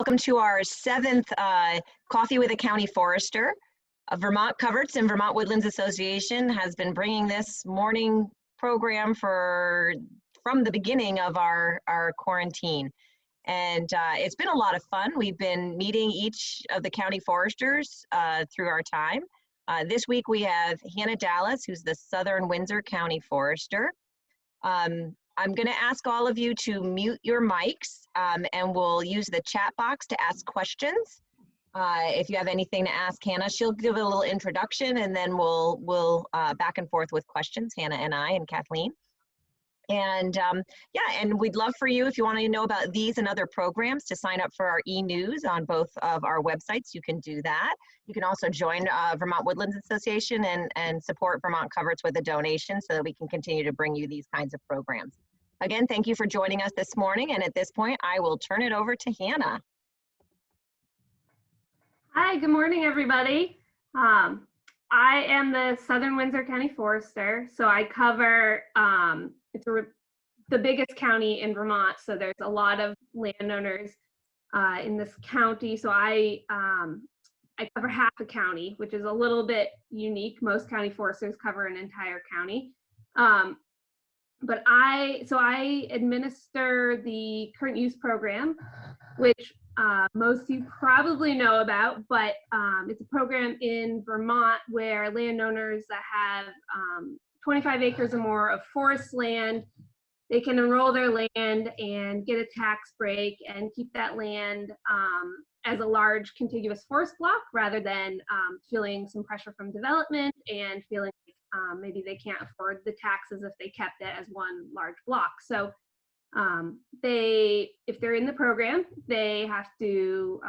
Welcome to our seventh Coffee with a County Forester. Vermont Coverts and Vermont Woodlands Association has been bringing this morning program from the beginning of our quarantine. And it's been a lot of fun. We've been meeting each of the county foresters through our time. This week we have Hannah Dallas, who's the Southern Windsor County Forester. I'm going to ask all of you to mute your mics, and we'll use the chat box to ask questions. If you have anything to ask Hannah, she'll give a little introduction, and then we'll back and forth with questions, Hannah and I and Kathleen. And yeah, and we'd love for you, if you want to know about these and other programs, to sign up for our e-news on both of our websites. You can do that. You can also join Vermont Woodlands Association and support Vermont Coverts with a donation so that we can continue to bring you these kinds of programs. Again, thank you for joining us this morning. And at this point, I will turn it over to Hannah. Hi, good morning, everybody. I am the Southern Windsor County Forester. So I cover, the biggest county in Vermont. So there's a lot of landowners in this county. So I cover half the county, which is a little bit unique. Most county foresters cover an entire county. But I administer the current use program, which most of you probably know about, but it's a program in Vermont where landowners that have 25 acres or more of forest land, they can enroll their land and get a tax break and keep that land as a large contiguous forest block rather than feeling some pressure from development and feeling maybe they can't afford the taxes if they kept it as one large block. So if they're in the program, they have to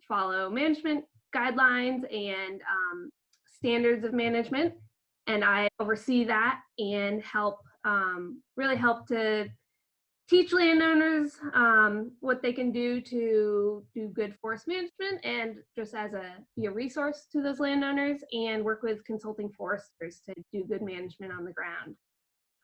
follow management guidelines and standards of management. And I oversee that and really help to teach landowners what they can do to do good forest management and just be a resource to those landowners, and work with consulting foresters to do good management on the ground.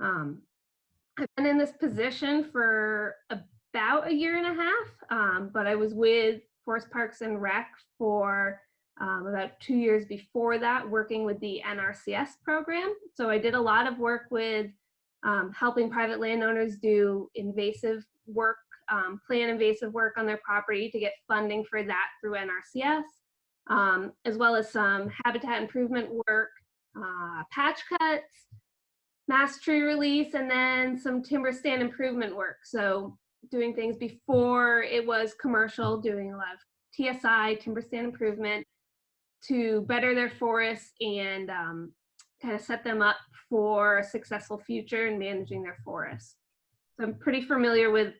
I've been in this position for about a year and a half, but I was with Forest Parks and Rec for about 2 years before that, working with the NRCS program. So I did a lot of work with helping private landowners do invasive work, plan invasive work on their property to get funding for that through NRCS, as well as some habitat improvement work, patch cuts, mass tree release, and then some timber stand improvement work. So doing things before it was commercial, doing a lot of TSI, timber stand improvement, to better their forests and kind of set them up for a successful future in managing their forests. So I'm pretty familiar with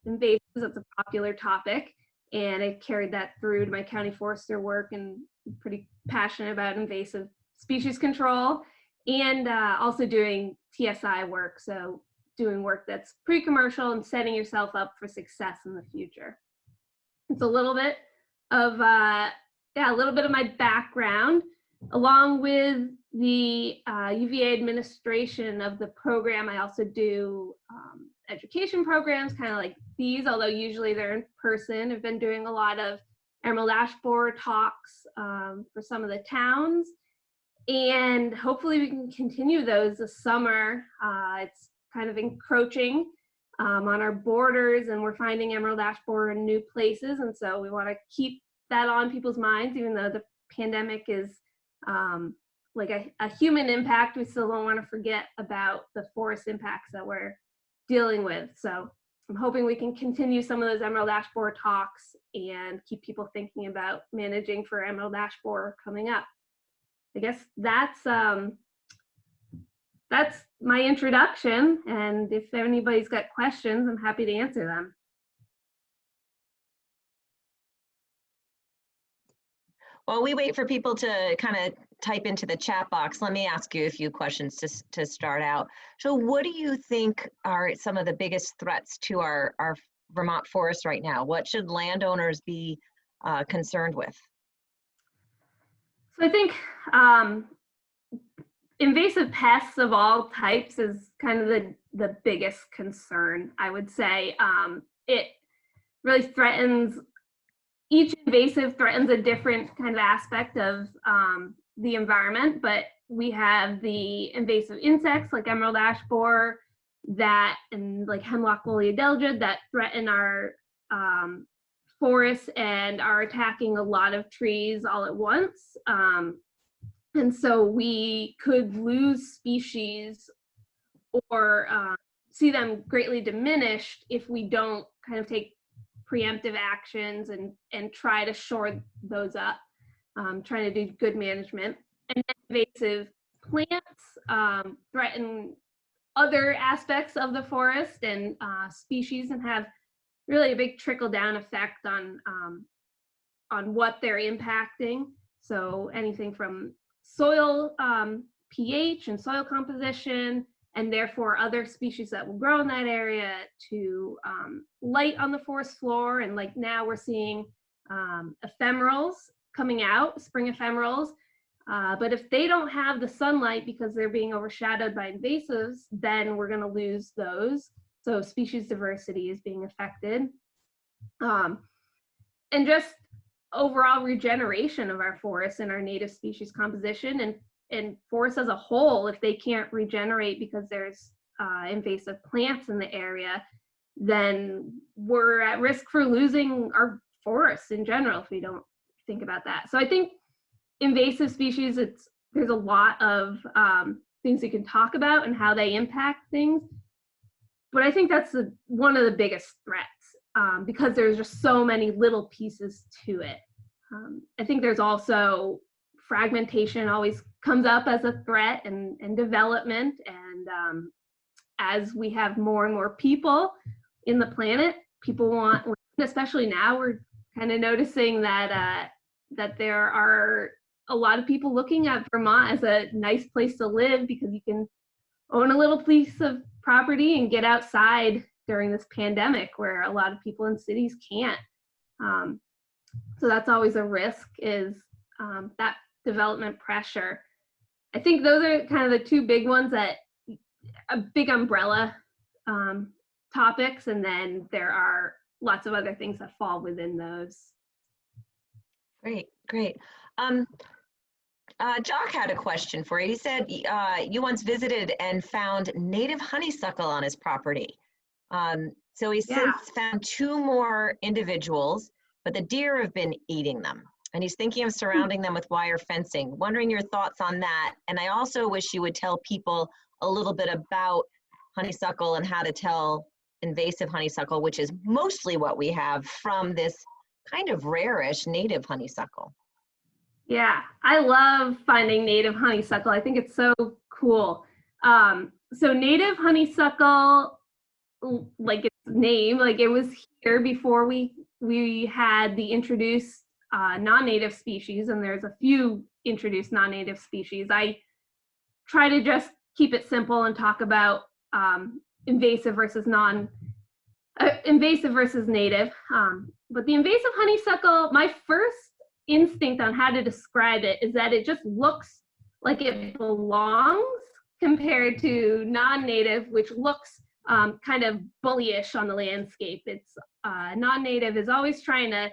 invasives. It's a popular topic, and I carried that through to my county forester work, and I'm pretty passionate about invasive species control and also doing TSI work. So doing work that's pre-commercial and setting yourself up for success in the future. It's a little bit of my background. Along with the UVA administration of the program, I also do education programs, kind of like these, although usually they're in person. I've been doing a lot of emerald ash borer talks for some of the towns, and hopefully we can continue those this summer. It's kind of encroaching on our borders, and we're finding emerald ash borer in new places, and so we want to keep that on people's minds, even though the pandemic is like a human impact. We still don't want to forget about the forest impacts that we're dealing with. So I'm hoping we can continue some of those emerald ash borer talks and keep people thinking about managing for emerald ash borer coming up. I guess that's my introduction, and if anybody's got questions, I'm happy to answer them. While we wait for people to kind of type into the chat box, let me ask you a few questions to start out. So what do you think are some of the biggest threats to our Vermont forests right now? What should landowners be concerned with? So I think invasive pests of all types is kind of the biggest concern, I would say. It really threatens each invasive threatens a different kind of aspect of the environment, but we have the invasive insects like emerald ash borer that, and like hemlock woolly adelgid, that threaten our forests and are attacking a lot of trees all at once. And so we could lose species or see them greatly diminished if we don't kind of take preemptive actions and try to shore those up, trying to do good management. And invasive plants threaten other aspects of the forest and species, and have really a big trickle down effect on what they're impacting. So anything from soil pH and soil composition, and therefore other species that will grow in that area, to light on the forest floor. And like now we're seeing ephemerals coming out, spring ephemerals. But if they don't have the sunlight because they're being overshadowed by invasives, then we're going to lose those. So species diversity is being affected. And just overall regeneration of our forests and our native species composition, and forests as a whole, if they can't regenerate because there's invasive plants in the area, then we're at risk for losing our forests in general if we don't think about that. So I think invasive species, there's a lot of things you can talk about and how they impact things, but I think that's one of the biggest threats, because there's just so many little pieces to it. I think there's also fragmentation always comes up as a threat, and development, and as we have more and more people in the planet, people want, especially now, we're kind of noticing that that there are a lot of people looking at Vermont as a nice place to live because you can own a little piece of property and get outside during this pandemic where a lot of people in cities can't. So that's always a risk, is that development pressure. I think those are kind of the two big ones, that a big umbrella topics, and then there are lots of other things that fall within those. Great, great. Jock had a question for you. He said you once visited and found native honeysuckle on his property. So he's since found 2 more individuals, but the deer have been eating them. And he's thinking of surrounding them with wire fencing. Wondering your thoughts on that. And I also wish you would tell people a little bit about honeysuckle and how to tell invasive honeysuckle, which is mostly what we have, from this kind of rarish native honeysuckle. Yeah, I love finding native honeysuckle. I think it's so cool. So native honeysuckle, like its name, like it was here before we had the introduced non-native species, and there's a few introduced non-native species. I try to just keep it simple and talk about invasive versus invasive versus native. But the invasive honeysuckle, my first instinct on how to describe it is that it just looks like it belongs, compared to non-native, which looks kind of bullyish on the landscape. It's non-native is always trying to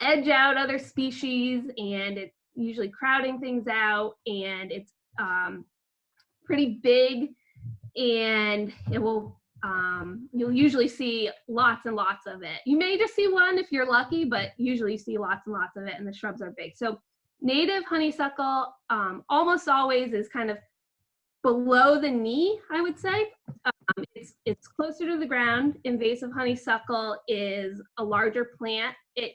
edge out other species, and it's usually crowding things out, and it's pretty big, and it will you'll usually see lots and lots of it. You may just see one if you're lucky, but usually you see lots and lots of it, and the shrubs are big. So native honeysuckle almost always is kind of below the knee, I would say. It's closer to the ground. Invasive honeysuckle is a larger plant. It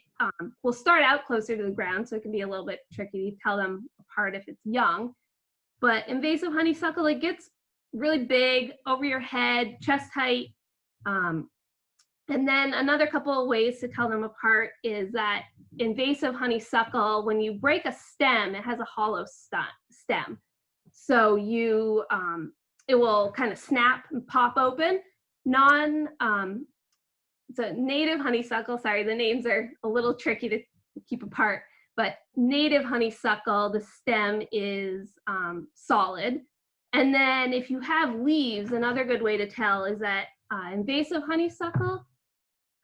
will start out closer to the ground, so it can be a little bit tricky to tell them apart if it's young. But invasive honeysuckle, it gets really big, over your head, chest height. And then another couple of ways to tell them apart is that invasive honeysuckle, when you break a stem, it has a hollow stem. So it will kind of snap and pop open. So native honeysuckle, sorry, the names are a little tricky to keep apart, but native honeysuckle, the stem is solid. And then if you have leaves, another good way to tell is that invasive honeysuckle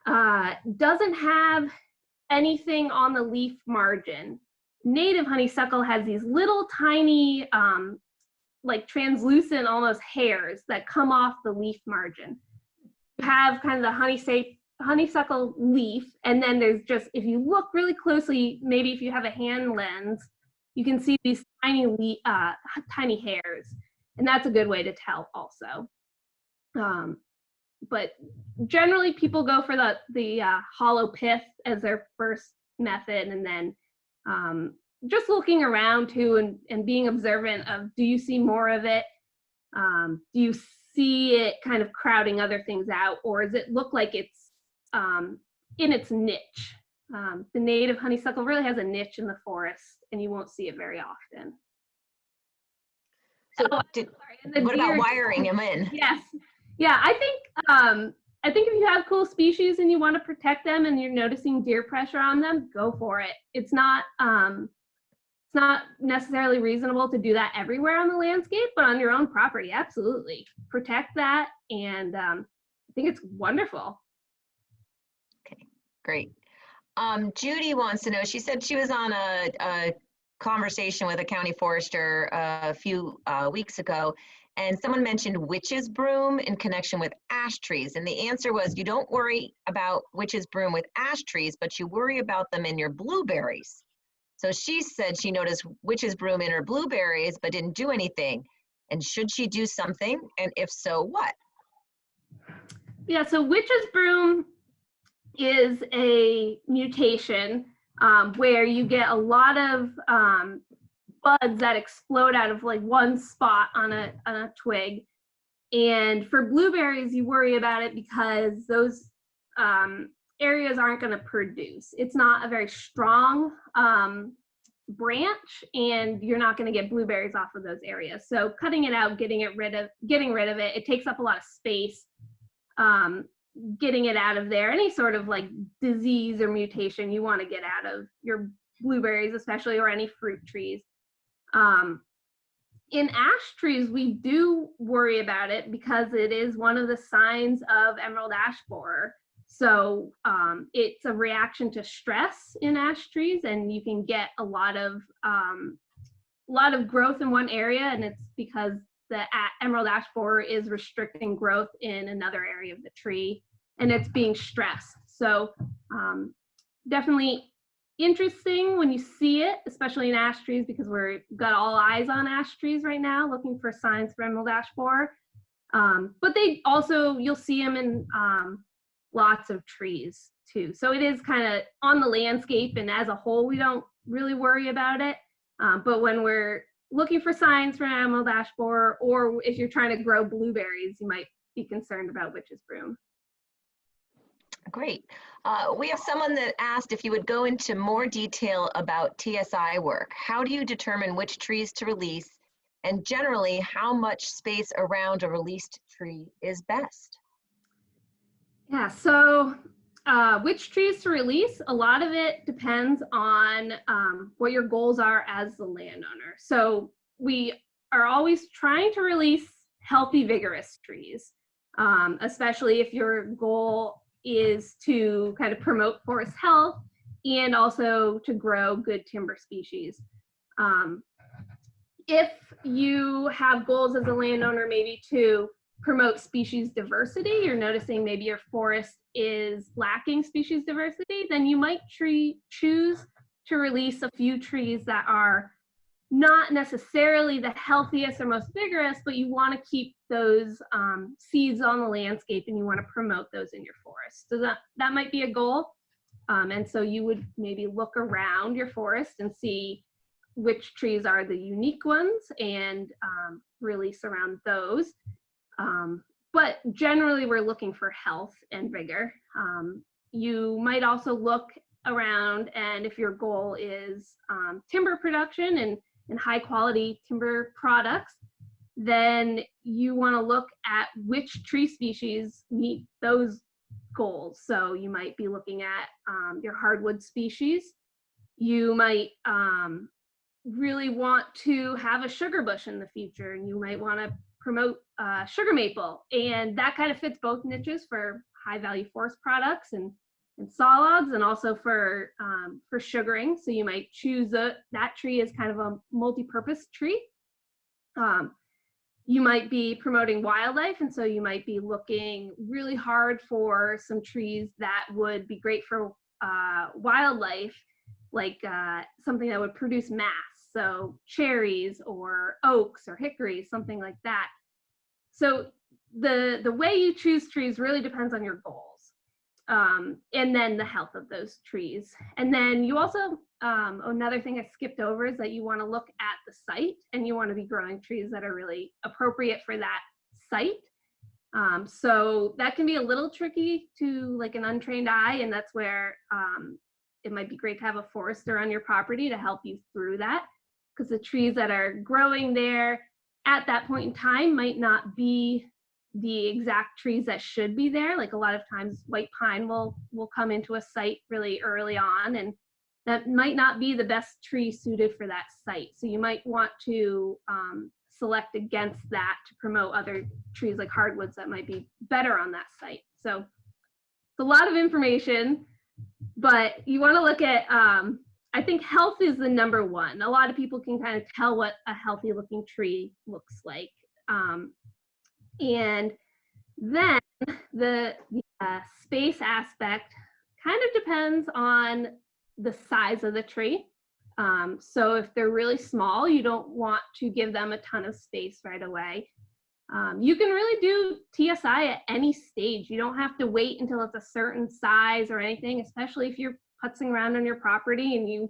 doesn't have anything on the leaf margin. Native honeysuckle has these little tiny, like translucent almost hairs that come off the leaf margin. You have kind of the honeysuckle leaf, and then there's just, if you look really closely, maybe if you have a hand lens, you can see these tiny hairs, and that's a good way to tell also. But generally people go for the hollow pith as their first method, and then just looking around too, and being observant of, do you see more of it? Do you see it kind of crowding other things out, or does it look like it's in its niche? The native honeysuckle really has a niche in the forest, and you won't see it very often. So what about wiring them in? Yes. Yeah, I think if you have cool species and you want to protect them and you're noticing deer pressure on them, go for it. It's not necessarily reasonable to do that everywhere on the landscape, but on your own property, absolutely. Protect that, and I think it's wonderful. Okay, great. Judy wants to know, she said she was on a conversation with a county forester a few weeks ago, and someone mentioned witch's broom in connection with ash trees. And the answer was, you don't worry about witch's broom with ash trees, but you worry about them in your blueberries. So she said she noticed witch's broom in her blueberries, but didn't do anything. And should she do something? And if so, what? Yeah, so witch's broom is a mutation where you get a lot of buds that explode out of like one spot on a twig. And for blueberries, you worry about it because those areas aren't going to produce. It's not a very strong branch, and you're not going to get blueberries off of those areas. So cutting it out, getting rid of it, it takes up a lot of space. Getting it out of there, any sort of like disease or mutation you want to get out of your blueberries, especially, or any fruit trees. In ash trees, we do worry about it because it is one of the signs of emerald ash borer. So it's a reaction to stress in ash trees, and you can get a lot of growth in one area, and it's because the emerald ash borer is restricting growth in another area of the tree, and it's being stressed. So definitely interesting when you see it, especially in ash trees, because we've got all eyes on ash trees right now, looking for signs for emerald ash borer. But they also, you'll see them in lots of trees too. So it is kind of on the landscape, and as a whole, we don't really worry about it. But when we're looking for signs for emerald ash borer, or if you're trying to grow blueberries, you might be concerned about witch's broom. Great. We have someone that asked if you would go into more detail about TSI work. How do you determine which trees to release, and generally how much space around a released tree is best? Yeah, so which trees to release, a lot of it depends on what your goals are as the landowner. So we are always trying to release healthy, vigorous trees, especially if your goal is to kind of promote forest health and also to grow good timber species. If you have goals as a landowner, maybe to promote species diversity, you're noticing maybe your forest is lacking species diversity, then you might choose to release a few trees that are not necessarily the healthiest or most vigorous, but you want to keep those seeds on the landscape, and you want to promote those in your forest. So that might be a goal. And so you would maybe look around your forest and see which trees are the unique ones, and release around those. But generally, we're looking for health and vigor. You might also look around, and if your goal is timber production and high quality timber products, then you want to look at which tree species meet those goals. So you might be looking at your hardwood species. You might really want to have a sugar bush in the future, and you might want to promote sugar maple, and that kind of fits both niches for high value forest products and saw logs, and also for sugaring. So you might choose that tree as kind of a multi-purpose tree. You might be promoting wildlife, and so you might be looking really hard for some trees that would be great for wildlife, like something that would produce mass, so cherries or oaks or hickories, something like that. So the way you choose trees really depends on your goals, and then the health of those trees. And then you also, another thing I skipped over is that you want to look at the site, and you want to be growing trees that are really appropriate for that site. So that can be a little tricky to like an untrained eye, and that's where it might be great to have a forester on your property to help you through that, because the trees that are growing there at that point in time might not be the exact trees that should be there. Like a lot of times white pine will come into a site really early on, and that might not be the best tree suited for that site. So you might want to select against that to promote other trees like hardwoods that might be better on that site. So it's a lot of information, but you want to look at, I think health is the number one. A lot of people can kind of tell what a healthy looking tree looks like. And then the space aspect kind of depends on the size of the tree. So if they're really small, you don't want to give them a ton of space right away. You can really do TSI at any stage. You don't have to wait until it's a certain size or anything, especially if you're putzing around on your property and you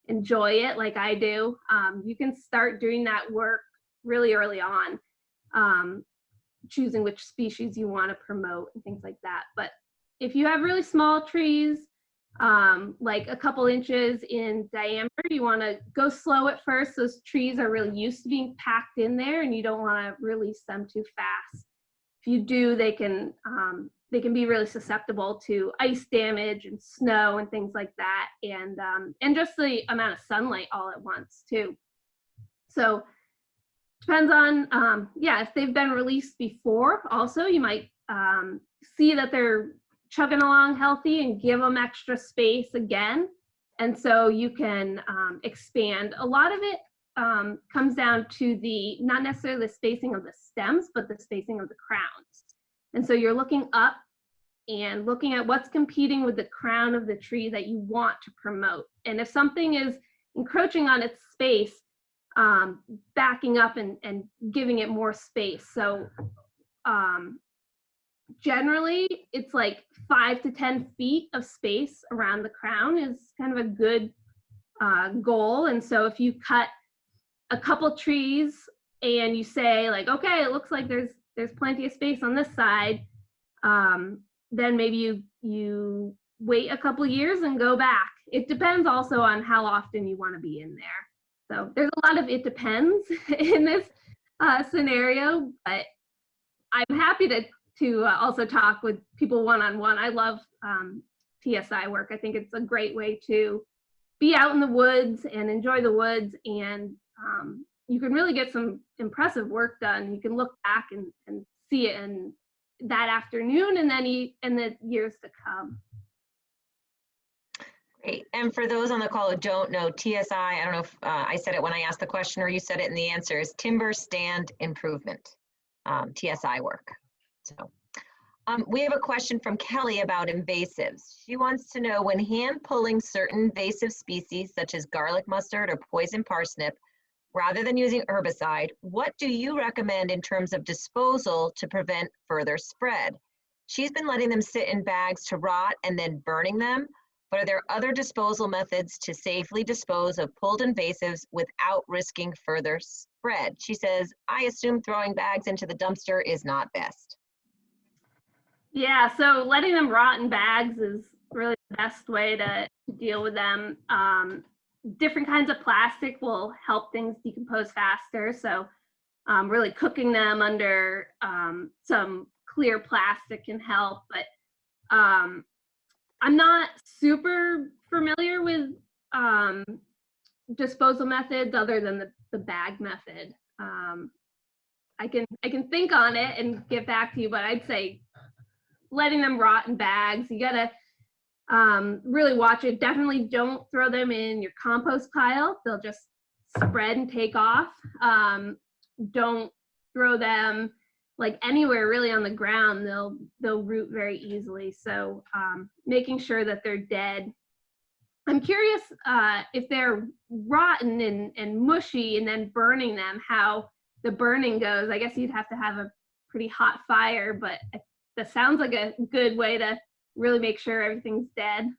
enjoy it like I do. You can start doing that work really early on, choosing which species you want to promote and things like that. But if you have really small trees, like a couple inches in diameter, you want to go slow at first. Those trees are really used to being packed in there, and you don't want to release them too fast. If you do, they can be really susceptible to ice damage and snow and things like that, and just the amount of sunlight all at once too. So depends on, yeah, if they've been released before. Also, you might see that they're chugging along healthy and give them extra space again. And so you can expand. A lot of it comes down to not necessarily the spacing of the stems, but the spacing of the crowns. And so you're looking up and looking at what's competing with the crown of the tree that you want to promote. And if something is encroaching on its space, backing up and giving it more space. So generally it's like 5 to 10 feet of space around the crown is kind of a good goal. And so if you cut a couple trees and you say like, okay, it looks like there's plenty of space on this side, then maybe you wait a couple years and go back. It depends also on how often you want to be in there. So there's a lot of it depends in this scenario, but I'm happy to also talk with people one-on-one. I love TSI work. I think it's a great way to be out in the woods and enjoy the woods, and you can really get some impressive work done. You can look back and see it in that afternoon and then in the years to come. Great. And for those on the call who don't know, TSI, I don't know if I said it when I asked the question or you said it in the answer, is Timber Stand Improvement, TSI work. So we have a question from Kelly about invasives. She wants to know, when hand pulling certain invasive species such as garlic mustard or poison parsnip, rather than using herbicide, what do you recommend in terms of disposal to prevent further spread? She's been letting them sit in bags to rot and then burning them. But are there other disposal methods to safely dispose of pulled invasives without risking further spread? She says, I assume throwing bags into the dumpster is not best. Yeah, so letting them rot in bags is really the best way to deal with them. Different kinds of plastic will help things decompose faster. So really cooking them under some clear plastic can help. But I'm not super familiar with disposal methods other than the bag method. I can think on it and get back to you, but I'd say letting them rot in bags. You gotta Really watch it. Definitely don't throw them in your compost pile. They'll just spread and take off. Don't throw them like anywhere really on the ground. They'll root very easily. So making sure that they're dead. I'm curious if they're rotten and mushy and then burning them, how the burning goes. I guess you'd have to have a pretty hot fire, but that sounds like a good way to really make sure everything's dead.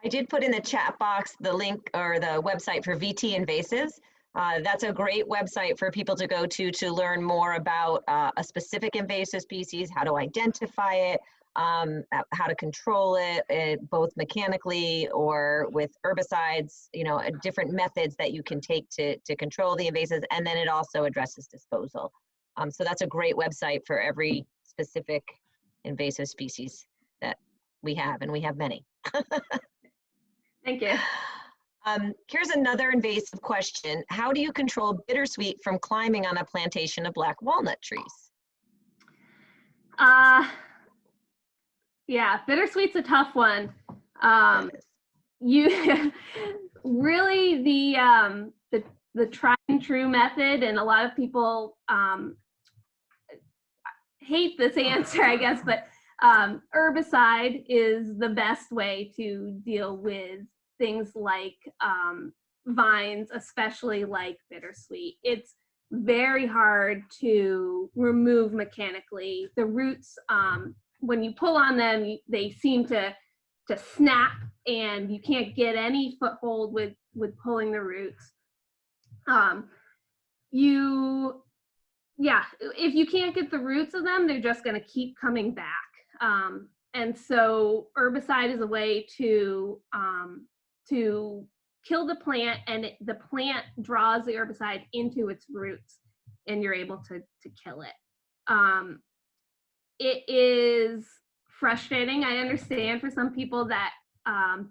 I did put in the chat box the link or the website for VT Invasives. That's a great website for people to go to learn more about a specific invasive species, how to identify it, how to control it, both mechanically or with herbicides, different methods that you can take to control the invasives, and then it also addresses disposal. So that's a great website for every specific invasive species that we have, and we have many. Thank you. Here's another invasive question. How do you control bittersweet from climbing on a plantation of black walnut trees? Yeah, bittersweet's a tough one. You really the tried and true method, and a lot of people hate this answer, I guess, but herbicide is the best way to deal with things like vines, especially like bittersweet. It's very hard to remove mechanically. The roots, when you pull on them, they seem to snap, and you can't get any foothold with pulling the roots. If you can't get the roots of them, they're just going to keep coming back. And so herbicide is a way to kill the plant, and the plant draws the herbicide into its roots, and you're able to kill it. It is frustrating. I understand for some people that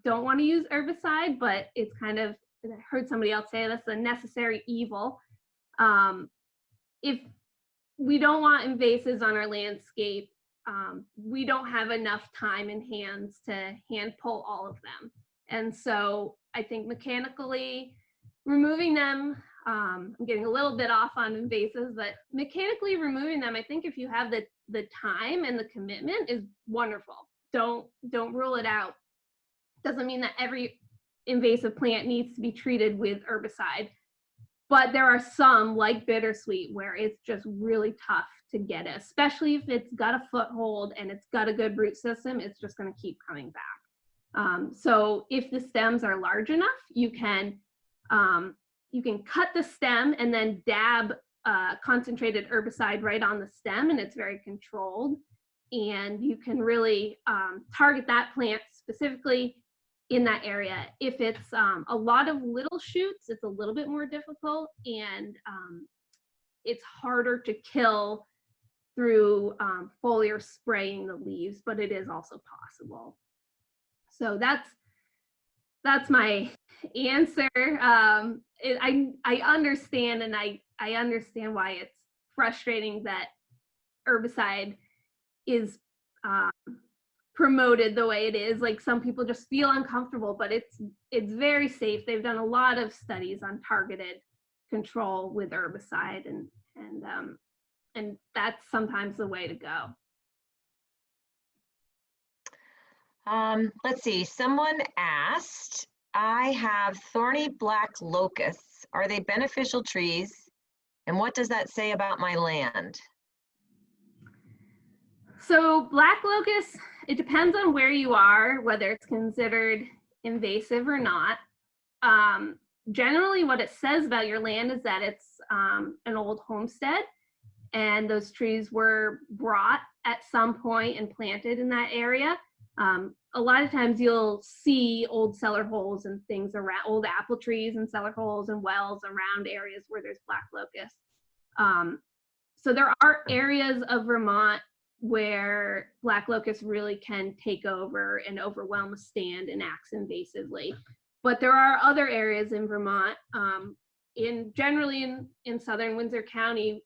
don't want to use herbicide, but it's kind of, I heard somebody else say this, a necessary evil. If we don't want invasives on our landscape, we don't have enough time and hands to hand pull all of them. And so I think mechanically removing them, I'm getting a little bit off on invasives, but mechanically removing them, I think if you have the time and the commitment, is wonderful. Don't rule it out. Doesn't mean that every invasive plant needs to be treated with herbicide, but there are some, like bittersweet, where it's just really tough to get it, especially if it's got a foothold and it's got a good root system. It's just going to keep coming back. So if the stems are large enough, you can cut the stem and then dab concentrated herbicide right on the stem, and it's very controlled. And you can really target that plant specifically in that area. If it's a lot of little shoots, it's a little bit more difficult, and it's harder to kill through foliar spraying the leaves, but it is also possible. So that's my answer. I understand, and I understand why it's frustrating that herbicide is promoted the way it is. Like, some people just feel uncomfortable, but it's very safe. They've done a lot of studies on targeted control with herbicide, and that's sometimes the way to go. Let's see, someone asked, I have thorny black locusts. Are they beneficial trees? And what does that say about my land? So black locust, it depends on where you are, whether it's considered invasive or not. Generally, what it says about your land is that it's an old homestead, and those trees were brought at some point and planted in that area. A lot of times you'll see old cellar holes and things around, old apple trees and cellar holes and wells around areas where there's black locust. So there are areas of Vermont where black locust really can take over and overwhelm a stand and acts invasively. But there are other areas in Vermont, generally in southern Windsor County,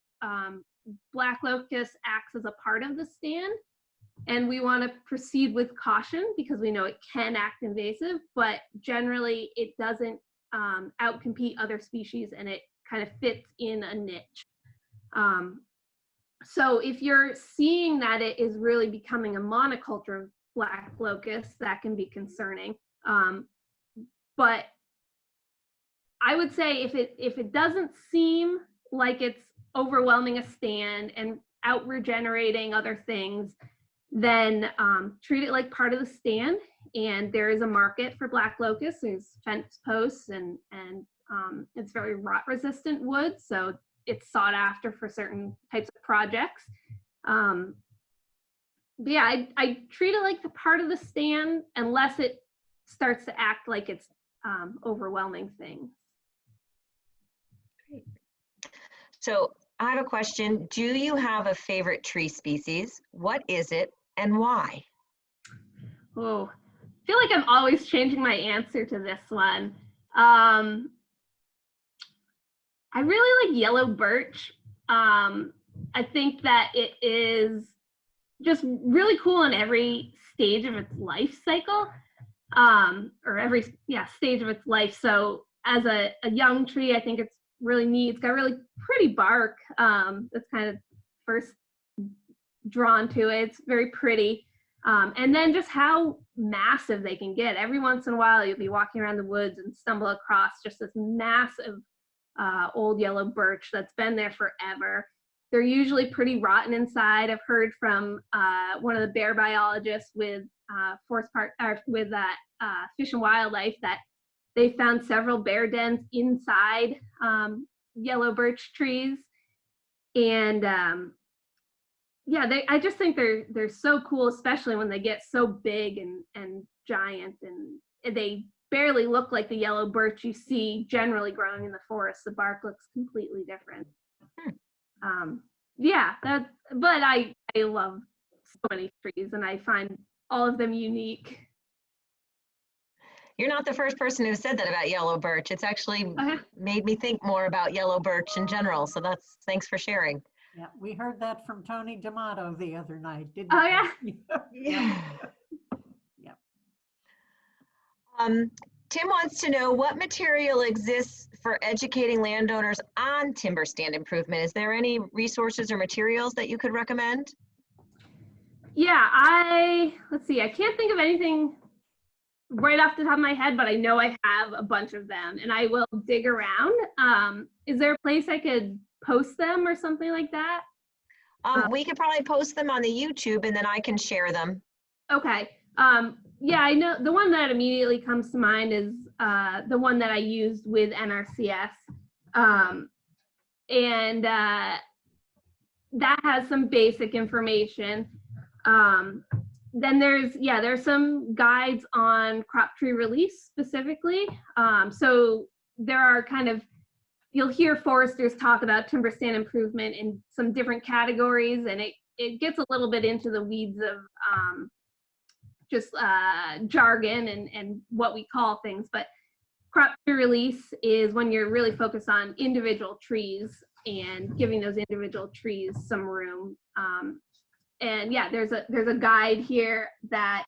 black locust acts as a part of the stand. And we want to proceed with caution because we know it can act invasive, but generally it doesn't outcompete other species and it kind of fits in a niche. So if you're seeing that it is really becoming a monoculture of black locust, that can be concerning. But I would say if it doesn't seem like it's overwhelming a stand and out regenerating other things, then treat it like part of the stand. And there is a market for black locust. There's fence posts and it's very rot resistant wood. So it's sought after for certain types of projects. But yeah, I treat it like the part of the stand unless it starts to act like it's overwhelming things. Great. So I have a question. Do you have a favorite tree species? What is it and why? Oh, I feel like I'm always changing my answer to this one. I really like yellow birch. I think that it is just really cool in every stage of its life cycle, or every stage of its life. So as a young tree, I think it's really neat. It's got really pretty bark. That's kind of first drawn to it. It's very pretty. And then just how massive they can get. Every once in a while, you'll be walking around the woods and stumble across just this massive old yellow birch that's been there forever. They're usually pretty rotten inside. I've heard from one of the bear biologists with Fish and Wildlife that they found several bear dens inside yellow birch trees. And I just think they're so cool, especially when they get so big and giant, and they barely look like the yellow birch you see generally growing in the forest. The bark looks completely different. But I love so many trees and I find all of them unique. You're not the first person who said that about yellow birch. It's actually made me think more about yellow birch in general. So thanks for sharing. Yeah, we heard that from Tony D'Amato the other night, didn't we? Yeah. Yeah. Tim wants to know what material exists for educating landowners on timber stand improvement. Is there any resources or materials that you could recommend? Yeah, let's see, I can't think of anything right off the top of my head, but I know I have a bunch of them and I will dig around. Is there a place I could post them or something like that? We could probably post them on the YouTube and then I can share them. Okay. Yeah, I know the one that immediately comes to mind is the one that I used with NRCS. And that has some basic information. Then there's some guides on crop tree release specifically. So there are you'll hear foresters talk about timber stand improvement in some different categories, and it gets a little bit into the weeds of just jargon and what we call things. But crop tree release is when you're really focused on individual trees and giving those individual trees some room. And yeah, there's a guide here that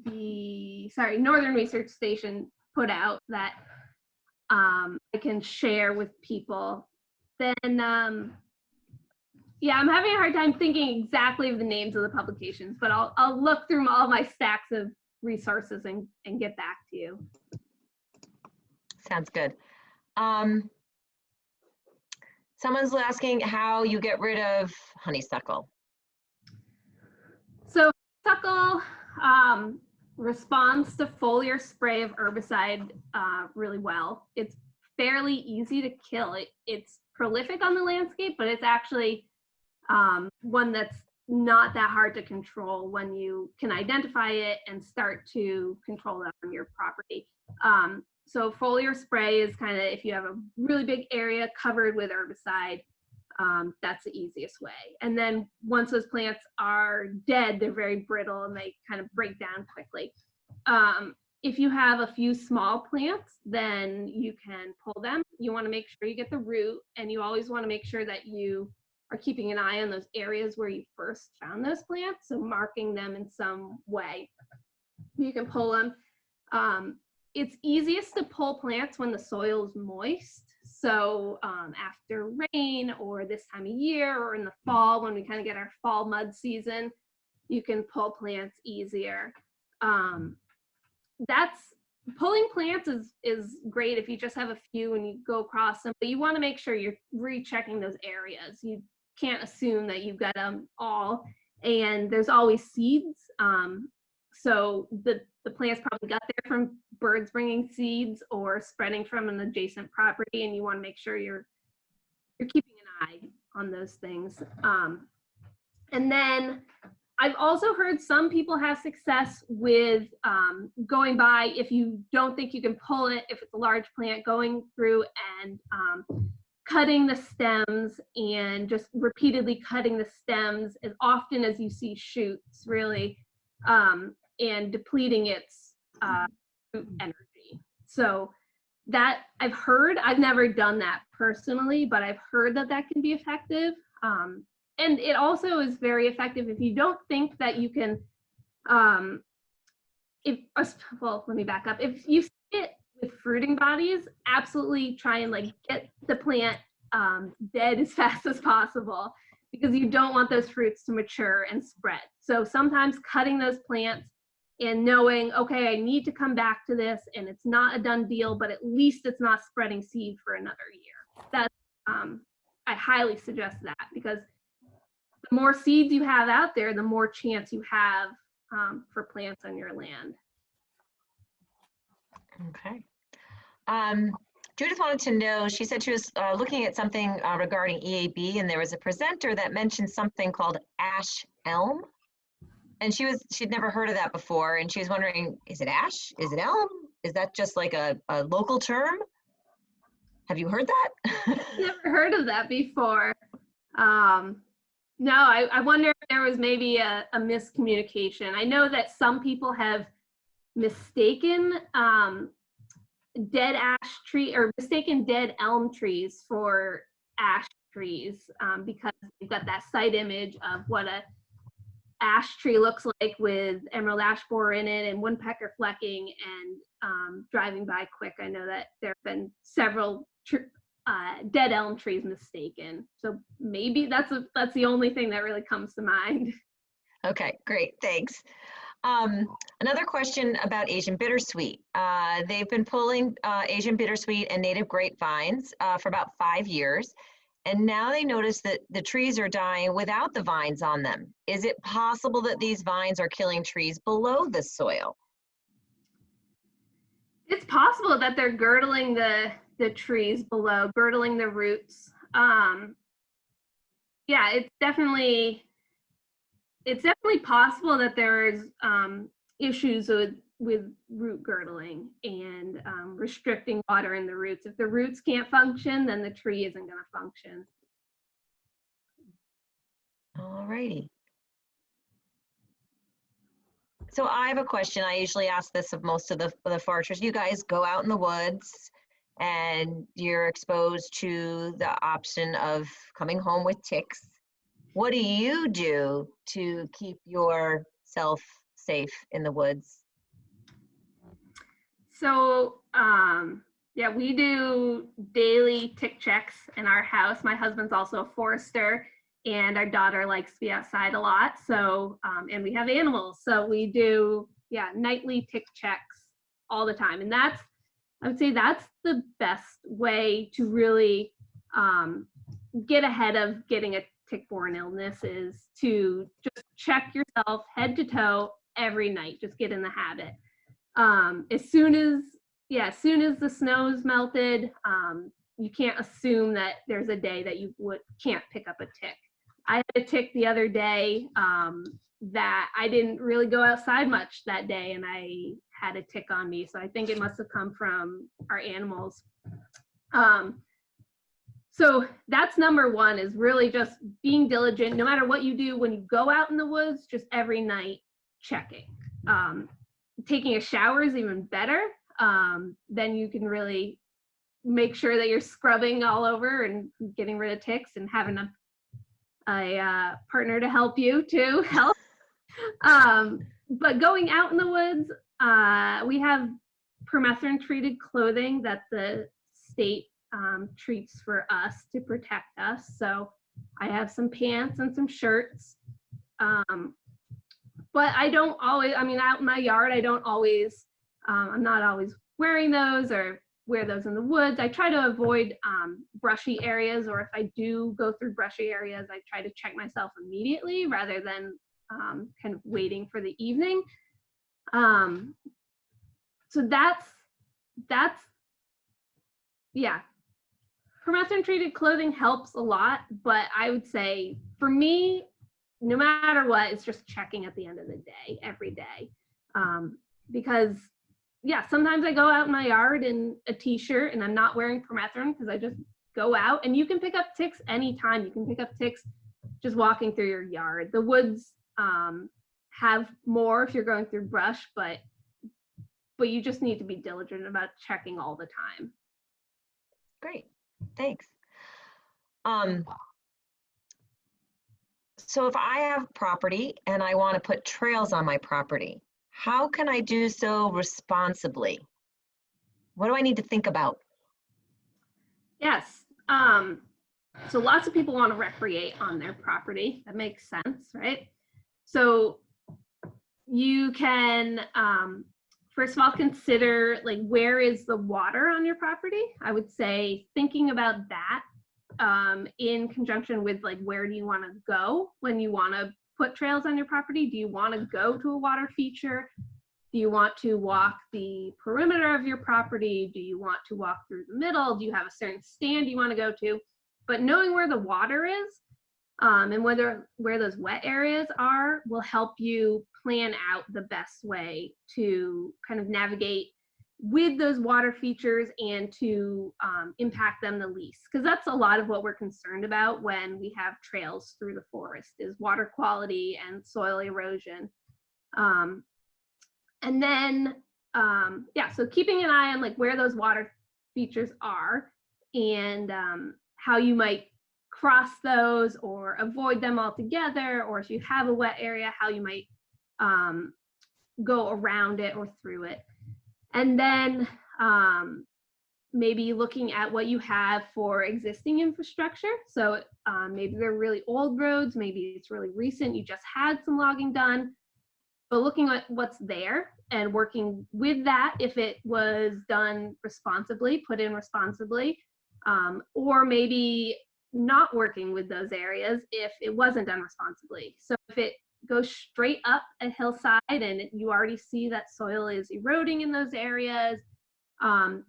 Northern Research Station put out that I can share with people. Then I'm having a hard time thinking exactly of the names of the publications, but I'll look through all my stacks of resources and get back to you. Suds good. Someone's asking how you get rid of honeysuckle. So honeysuckle responds to foliar spray of herbicide really well. It's fairly easy to kill. It's prolific on the landscape, but it's actually one that's not that hard to control when you can identify it and start to control that on your property. So foliar spray is if you have a really big area covered with herbicide, that's the easiest way. And then once those plants are dead, they're very brittle and they break down quickly. If you have a few small plants, then you can pull them. You want to make sure you get the root, and you always want to make sure that you are keeping an eye on those areas where you first found those plants. So marking them in some way. You can pull them. It's easiest to pull plants when the soil is moist. So after rain or this time of year or in the fall when we kind of get our fall mud season, you can pull plants easier. Pulling plants is great if you just have a few and you go across them, but you want to make sure you're rechecking those areas. You can't assume that you've got them all, and there's always seeds. So the plants probably got there from birds bringing seeds or spreading from an adjacent property, and you want to make sure you're keeping an eye on those things. And then I've also heard some people have success with going by, if you don't think you can pull it, if it's a large plant, going through and cutting the stems and just repeatedly cutting the stems as often as you see shoots, really, and depleting its root energy. So that I've heard, I've never done that personally, but I've heard that that can be effective. And it also is very effective if you don't think that you can, well, let me back up. If you see it with fruiting bodies, absolutely try and like get the plant dead as fast as possible, because you don't want those fruits to mature and spread. So sometimes cutting those plants and knowing, okay, I need to come back to this and it's not a done deal, but at least it's not spreading seed for another year. That's, I highly suggest that, because the more seeds you have out there, the more chance you have for plants on your land. Okay. Judith wanted to know, she said she was looking at something regarding EAB, and there was a presenter that mentioned something called ash elm. And she'd never heard of that before. And she was wondering, is it ash? Is it elm? Is that just like a local term? Have you heard that? Never heard of that before. No, I wonder if there was maybe a miscommunication. I know that some people have mistaken dead ash tree or mistaken dead elm trees for ash trees because they've got that site image of what a ash tree looks like with emerald ash borer in it and woodpecker flecking and driving by quick. I know that there have been several dead elm trees mistaken. So maybe that's the only thing that really comes to mind. Okay, great, thanks. Another question about Asian bittersweet. They've been pulling Asian bittersweet and native grapevines for about 5 years, and now they notice that the trees are dying without the vines on them. Is it possible that these vines are killing trees below the soil? It's possible that they're girdling the trees below, girdling the roots. Yeah, it's definitely possible that there's issues with root girdling and restricting water in the roots. If the roots can't function, then the tree isn't going to function. All righty. So I have a question. I usually ask this of most of the foresters. You guys go out in the woods and you're exposed to the option of coming home with ticks. What do you do to keep yourself safe in the woods? So, yeah, we do daily tick checks in our house. My husband's also a forester, and our daughter likes to be outside a lot. So, and we have animals. So we do, yeah, nightly tick checks all the time. And I would say that's the best way to really get ahead of getting a tick-borne illness, is to just check yourself head to toe every night. Just get in the habit. As soon as the snow's melted, you can't assume that there's a day that you can't pick up a tick. I had a tick the other day that I didn't really go outside much that day, and I had a tick on me. So I think it must have come from our animals. So that's number one, is really just being diligent. No matter what you do when you go out in the woods, just every night checking. Taking a shower is even better. Then you can really make sure that you're scrubbing all over and getting rid of ticks and having a partner to help you to help. But going out in the woods, we have permethrin treated clothing that the state treats for us to protect us. So I have some pants and some shirts. But I don't always, I mean, out in my yard, I don't always, I'm not always wearing those or wear those in the woods. I try to avoid brushy areas, or if I do go through brushy areas, I try to check myself immediately rather than kind of waiting for the evening. So that's, yeah. Permethrin treated clothing helps a lot, but I would say for me, no matter what, it's just checking at the end of the day, every day. Because yeah, sometimes I go out in my yard in a t-shirt and I'm not wearing permethrin because I just go out, and you can pick up ticks anytime. You can pick up ticks just walking through your yard. The woods have more if you're going through brush, but you just need to be diligent about checking all the time. Great, thanks. So if I have property and I want to put trails on my property, how can I do so responsibly? What do I need to think about? Yes. So lots of people want to recreate on their property. That makes sense, right? So you can, first of all, consider like, where is the water on your property? I would say thinking about that in conjunction with like, where do you want to go when you want to put trails on your property? Do you want to go to a water feature? Do you want to walk the perimeter of your property? Do you want to walk through the middle? Do you have a certain stand you want to go to? But knowing where the water is and where those wet areas are will help you plan out the best way to kind of navigate with those water features and to impact them the least. Because that's a lot of what we're concerned about when we have trails through the forest, is water quality and soil erosion. And then, yeah, so keeping an eye on like where those water features are and how you might cross those or avoid them altogether, or if you have a wet area, how you might go around it or through it. And then maybe looking at what you have for existing infrastructure. So maybe they're really old roads, maybe it's really recent, you just had some logging done, but looking at what's there and working with that if it was done responsibly, put in responsibly, or maybe not working with those areas if it wasn't done responsibly. So if it goes straight up a hillside and you already see that soil is eroding in those areas,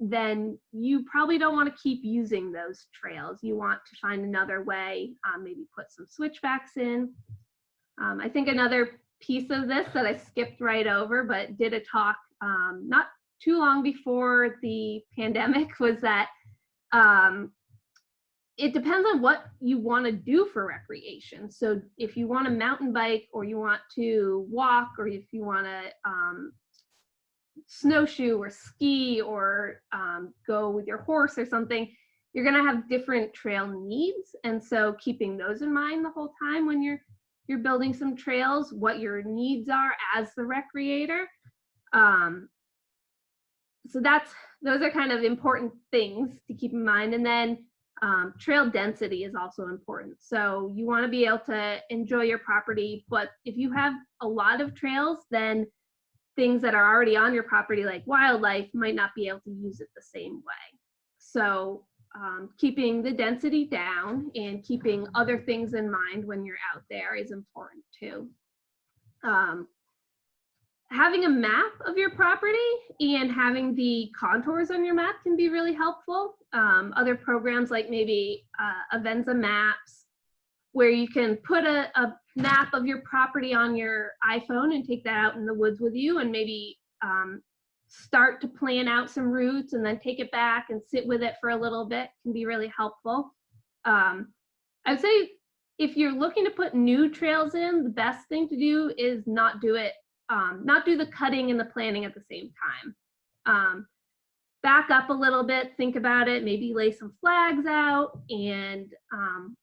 then you probably don't want to keep using those trails. You want to find another way, maybe put some switchbacks in. I think another piece of this that I skipped right over, but did a talk not too long before the pandemic, was that it depends on what you want to do for recreation. So if you want to mountain bike, or you want to walk, or if you want to snowshoe or ski, or go with your horse or something, you're going to have different trail needs. And so keeping those in mind the whole time when you're building some trails, what your needs are as the recreator. So those are kind of important things to keep in mind. And then trail density is also important. So you want to be able to enjoy your property, but if you have a lot of trails, then things that are already on your property, like wildlife, might not be able to use it the same way. So keeping the density down and keeping other things in mind when you're out there is important too. Having a map of your property and having the contours on your map can be really helpful. Other programs like maybe Avenza Maps, where you can put a map of your property on your iPhone and take that out in the woods with you, and maybe start to plan out some routes and then take it back and sit with it for a little bit, can be really helpful. I would say if you're looking to put new trails in, the best thing to do is not do the cutting and the planning at the same time. back up a little bit, think about it, maybe lay some flags out and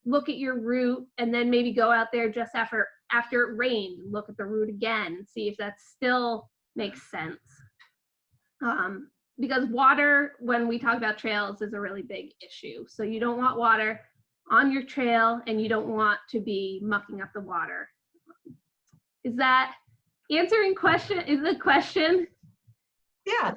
look at your route, and then maybe go out there just after it rained, look at the route again, see if that still makes sense. Because water, when we talk about trails, is a really big issue. So you don't want water on your trail, and you don't want to be mucking up the water. Is that answering question? Is the question?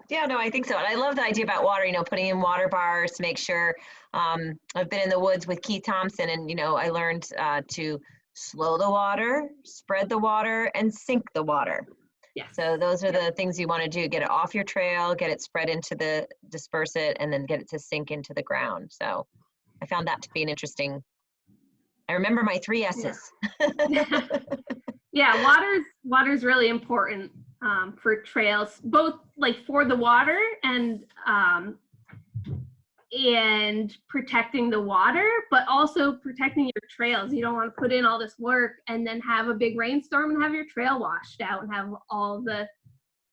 Yeah, no, I think so. And I love the idea about water, putting in water bars to make sure. I've been in the woods with Keith Thompson, and, I learned to slow the water, spread the water, and sink the water. Yes. So those are the things you want to do: get it off your trail, get it spread into disperse it, and then get it to sink into the ground. So I found that to be an interesting, I remember my 3 S's. Yeah, water's really important for trails, both like for the water and protecting the water, but also protecting your trails. You don't want to put in all this work and then have a big rainstorm and have your trail washed out and have all the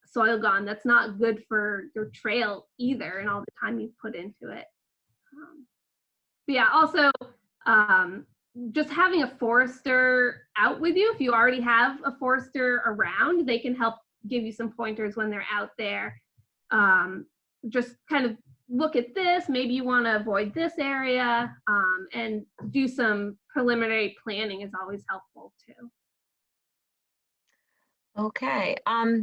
soil gone. That's not good for your trail either, and all the time you put into it. But yeah, also just having a forester out with you. If you already have a forester around, they can help give you some pointers when they're out there. Just kind of look at this, maybe you want to avoid this area, and do some preliminary planning is always helpful too. Okay,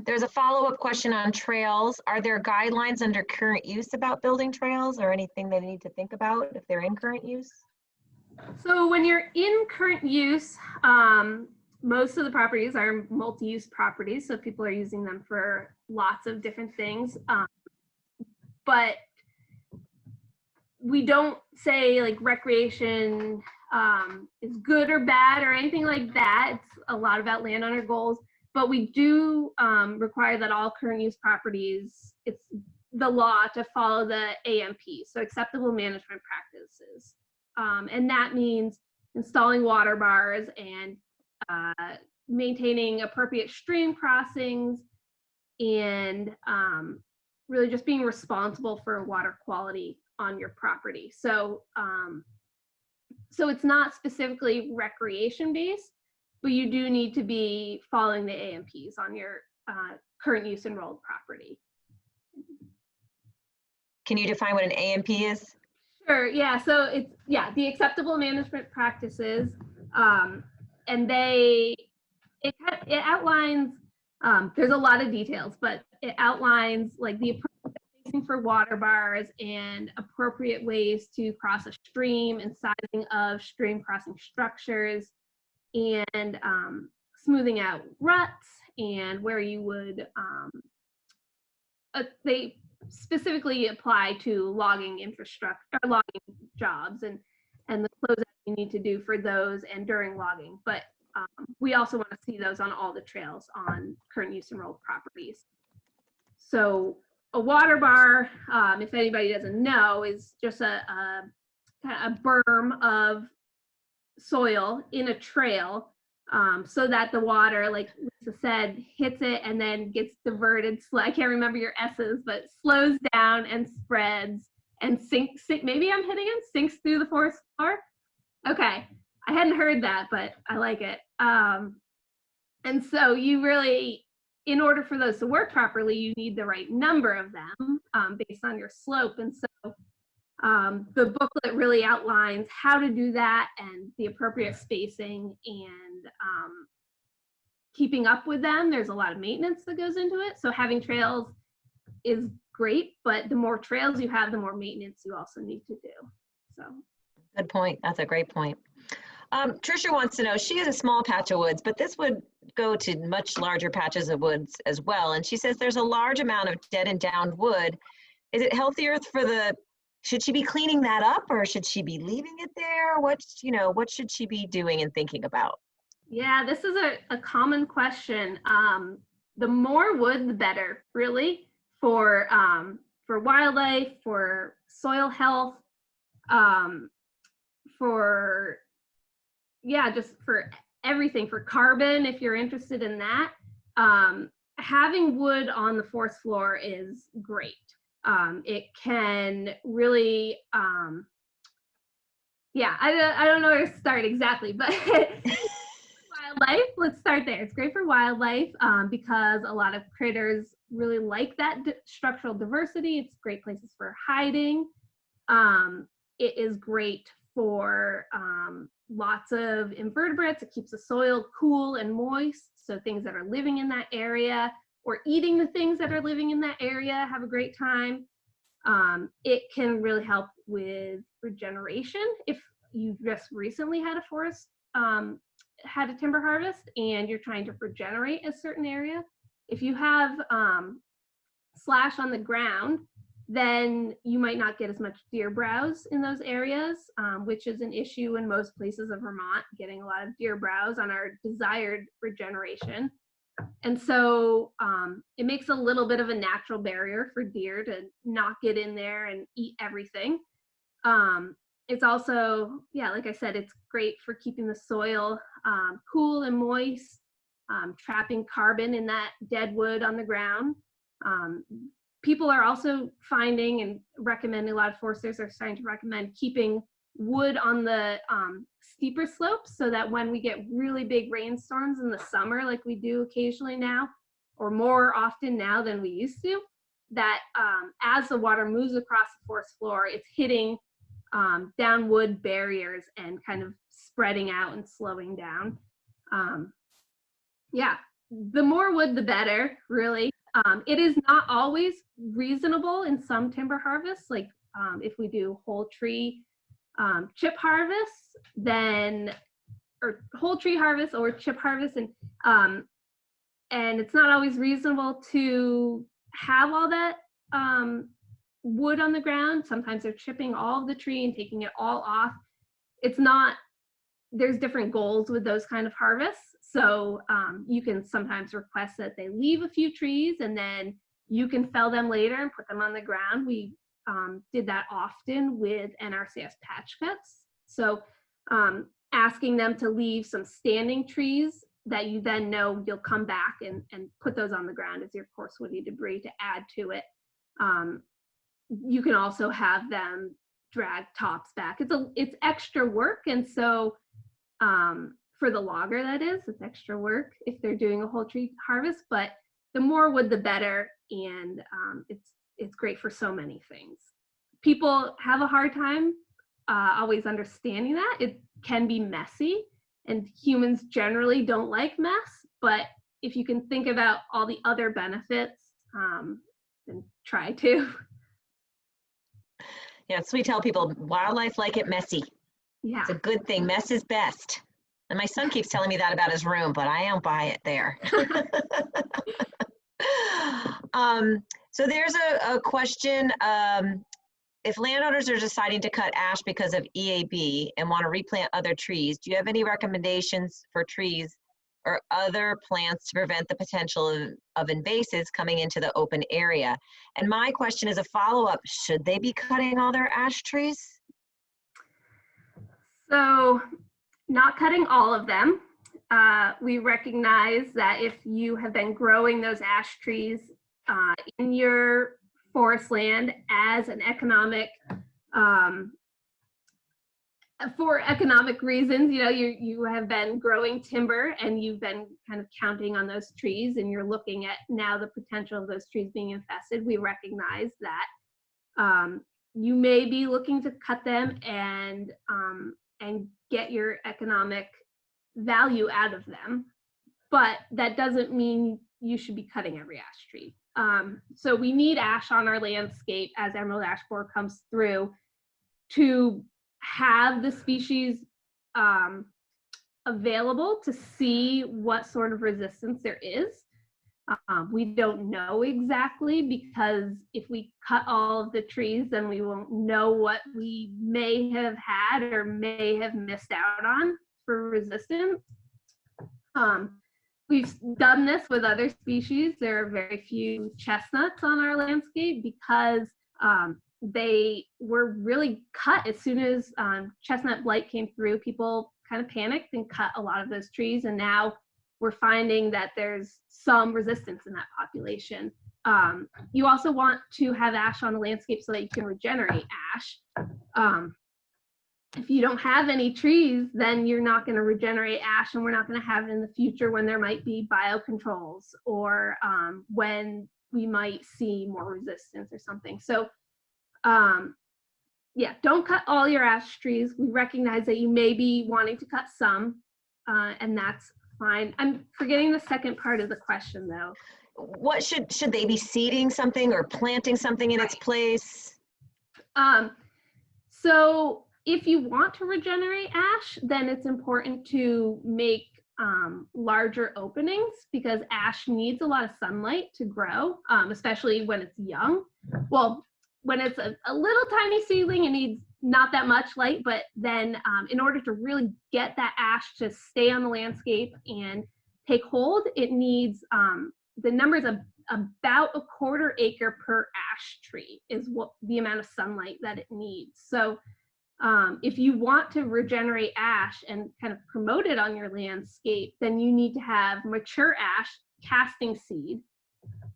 there's a follow-up question on trails. Are there guidelines under current use about building trails, or anything they need to think about if they're in current use? So when you're in current use, most of the properties are multi-use properties, so people are using them for lots of different things. But we don't say like recreation is good or bad or anything like that. It's a lot about landowner goals, but we do require that all current use properties, it's the law to follow the AMP, so acceptable management practices. And that means installing water bars and maintaining appropriate stream crossings, and really just being responsible for water quality on your property. So so it's not specifically recreation based, but you do need to be following the AMPs on your current use enrolled property. Can you define what an AMP is? Sure, yeah, so it's, the acceptable management practices, and it outlines, there's a lot of details, but it outlines like the appropriate spacing for water bars and appropriate ways to cross a stream and sizing of stream crossing structures, and smoothing out ruts, and where you would, they specifically apply to logging infrastructure or logging jobs, and the closeout you need to do for those and during logging. But we also want to see those on all the trails on current use enrolled properties. So a water bar, if anybody doesn't know, is just a berm of soil in a trail, so that the water, like Lisa said, hits it and then gets diverted. I can't remember your S's, but slows down and spreads and sinks. Maybe I'm hitting it. Sinks through the forest floor. Okay, I hadn't heard that, but I like it. And so you really, in order for those to work properly, you need the right number of them based on your slope. And so the booklet really outlines how to do that and the appropriate spacing and keeping up with them. There's a lot of maintenance that goes into it. So having trails is great, but the more trails you have, the more maintenance you also need to do. So. Good point. That's a great point. Trisha wants to know, she has a small patch of woods, but this would go to much larger patches of woods as well. And she says there's a large amount of dead and downed wood. Is it healthier should she be cleaning that up, or should she be leaving it there? What should she be doing and thinking about? Yeah, this is a common question. The more wood, the better, really, for wildlife, for soil health, just for everything, for carbon, if you're interested in that. Having wood on the forest floor is great. It can really, yeah, I don't know where to start exactly, but wildlife, let's start there. It's great for wildlife because a lot of critters really like that structural diversity. It's great places for hiding. It is great for lots of invertebrates. It keeps the soil cool and moist, so things that are living in that area or eating the things that are living in that area have a great time. It can really help with regeneration. If you just recently had a forest, had a timber harvest and you're trying to regenerate a certain area, if you have slash on the ground, then you might not get as much deer browse in those areas, which is an issue in most places of Vermont, getting a lot of deer browse on our desired regeneration. And so it makes a little bit of a natural barrier for deer to not get in there and eat everything. It's also, yeah, like I said, it's great for keeping the soil cool and moist, trapping carbon in that dead wood on the ground. People are also finding and recommending, a lot of foresters are starting to recommend keeping wood on the steeper slopes so that when we get really big rainstorms in the summer, like we do occasionally now, or more often now than we used to, that as the water moves across the forest floor, it's hitting down wood barriers and kind of spreading out and slowing down. Yeah, the more wood, the better, really. It is not always reasonable in some timber harvests, like if we do whole tree chip harvests, then, or whole tree harvest or chip harvest, and it's not always reasonable to have all that wood on the ground. Sometimes they're chipping all of the tree and taking it all off. It's not, there's different goals with those kind of harvests. So you can sometimes request that they leave a few trees and then you can fell them later and put them on the ground. We did that often with NRCS patch cuts. So asking them to leave some standing trees that you then know you'll come back and put those on the ground as your coarse woody debris to add to it. You can also have them drag tops back. It's extra work, and so for the logger, that is, it's extra work if they're doing a whole tree harvest, but the more wood, the better, and it's great for so many things. People have a hard time always understanding that. It can be messy, and humans generally don't like mess, but if you can think about all the other benefits, then try to. Yes, we tell people wildlife like it messy. Yeah. It's a good thing. Mess is best. And my son keeps telling me that about his room, but I don't buy it there. So there's a question. If landowners are deciding to cut ash because of EAB and want to replant other trees, do you have any recommendations for trees or other plants to prevent the potential of invasives coming into the open area? And my question is a follow-up, should they be cutting all their ash trees? So not cutting all of them. We recognize that if you have been growing those ash trees in your forest land as an economic, for economic reasons, you know, you have been growing timber and you've been kind of counting on those trees and you're looking at now the potential of those trees being infested, we recognize that you may be looking to cut them and get your economic value out of them, but that doesn't mean you should be cutting every ash tree. So we need ash on our landscape as emerald ash borer comes through to have the species available to see what sort of resistance there is. We don't know exactly, because if we cut all of the trees, then we won't know what we may have had or may have missed out on for resistance. We've done this with other species. There are very few chestnuts on our landscape because they were really cut as soon as chestnut blight came through. People kind of panicked and cut a lot of those trees, and now we're finding that there's some resistance in that population. You also want to have ash on the landscape so that you can regenerate ash. If you don't have any trees, then you're not going to regenerate ash, and we're not going to have it in the future when there might be biocontrols, or when we might see more resistance or something. So yeah, don't cut all your ash trees. We recognize that you may be wanting to cut some, and that's fine. I'm forgetting the second part of the question though. What should they be seeding something or planting something in its place? So if you want to regenerate ash, then it's important to make larger openings, because ash needs a lot of sunlight to grow, especially when it's young. Well, when it's a little tiny seedling, it needs not that much light, but then in order to really get that ash to stay on the landscape and take hold, it needs, the numbers of about a 1/4 acre per ash tree is what the amount of sunlight that it needs. So if you want to regenerate ash and kind of promote it on your landscape, then you need to have mature ash casting seed.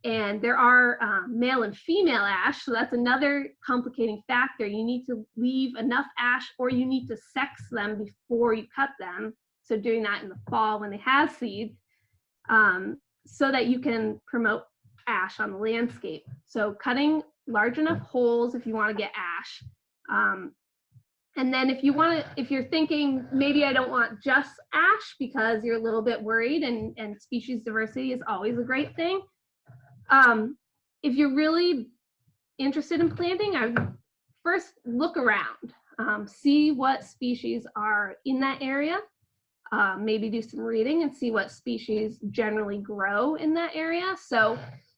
And there are male and female ash, so that's another complicating factor. You need to leave enough ash, or you need to sex them before you cut them. So doing that in the fall when they have seed, so that you can promote ash on the landscape. So cutting large enough holes if you want to get ash. And then if you're thinking, maybe I don't want just ash because you're a little bit worried, and species diversity is always a great thing. If you're really interested in planting, I would first look around, see what species are in that area, maybe do some reading and see what species generally grow in that area. So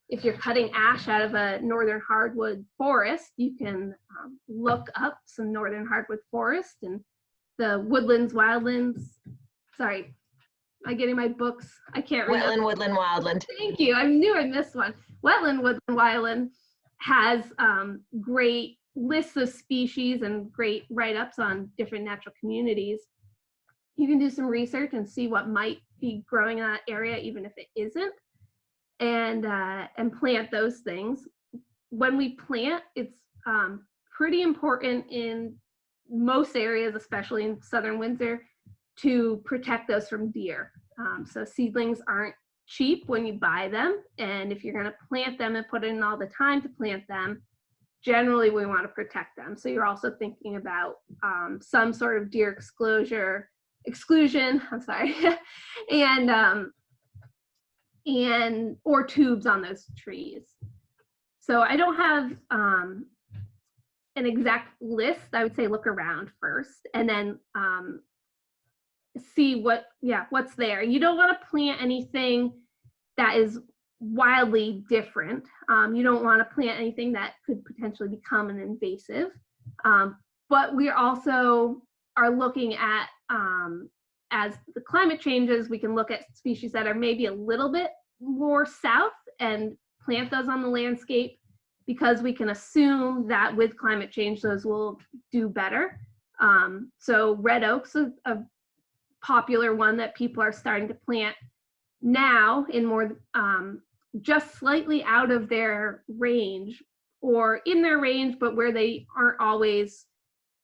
if you're cutting ash out of a northern hardwood forest, you can look up some northern hardwood forest and the woodlands, wildlands. Sorry, am I getting my books? I can't remember. Wetland, woodland, wildland. Thank you. I knew I missed one. Wetland, woodland, wildland has great lists of species and great write-ups on different natural communities. You can do some research and see what might be growing in that area, even if it isn't, and plant those things. When we plant, it's pretty important in most areas, especially in southern Windsor, to protect those from deer. So seedlings aren't cheap when you buy them, and if you're going to plant them and put in all the time to plant them, generally we want to protect them. So you're also thinking about some sort of deer exclusion, I'm sorry, and or tubes on those trees. So I don't have an exact list. I would say look around first, and then see what's there. You don't want to plant anything that is wildly different. You don't want to plant anything that could potentially become an invasive. But we also are looking at, as the climate changes, we can look at species that are maybe a little bit more south and plant those on the landscape, because we can assume that with climate change, those will do better. So red oak's a popular one that people are starting to plant now in more, just slightly out of their range, or in their range, but where they aren't always